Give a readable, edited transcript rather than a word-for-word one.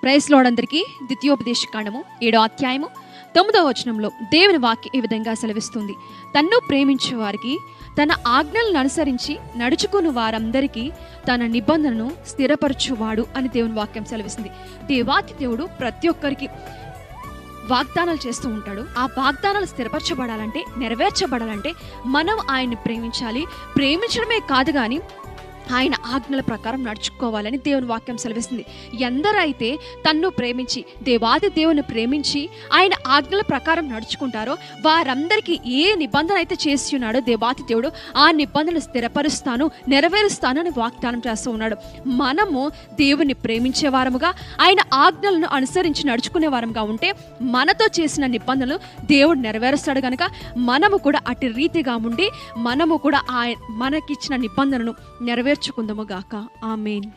Praise lord అందరికీ. ద్వితీయోపదేశ కాండము 7వ అధ్యాయము 9వ వచనంలో దేవుని వాక్యం ఈ విధంగా సెలవిస్తుంది. తన్ను ప్రేమించే వారికి, తన ఆజ్ఞలను అనుసరించి నడుచుకుని వారందరికీ తన నిబంధనను స్థిరపరచువాడు అని దేవుని వాక్యం సెలవిస్తుంది. దేవాతి దేవుడు ప్రతి ఒక్కరికి వాగ్దానాలు చేస్తూ ఉంటాడు. ఆ వాగ్దానాలు స్థిరపరచబడాలంటే, నెరవేర్చబడాలంటే మనం ఆయన్ని ప్రేమించాలి. ప్రేమించడమే కాదు కానీ ఆయన ఆజ్ఞల ప్రకారం నడుచుకోవాలని దేవుని వాక్యం సెలవిస్తుంది. ఎందరైతే తన్ను ప్రేమించి, దేవాది దేవుని ప్రేమించి ఆయన ఆజ్ఞల ప్రకారం నడుచుకుంటారో వారందరికీ ఏ నిబంధన అయితే చేసి ఉన్నాడో దేవాది దేవుడు ఆ నిబంధనలు స్థిరపరుస్తాను, నెరవేరుస్తాను అని వాగ్దానం చేస్తూ ఉన్నాడు. మనము దేవుని ప్రేమించే వారముగా, ఆయన ఆజ్ఞలను అనుసరించి నడుచుకునే వారముగా ఉంటే మనతో చేసిన నిబంధనలు దేవుడు నెరవేరుస్తాడు కనుక మనము కూడా అటు రీతిగా ఉండి మనము కూడా మనకిచ్చిన నిబంధనను నెరవేర్చుకుందాము గాక. ఆమేన్.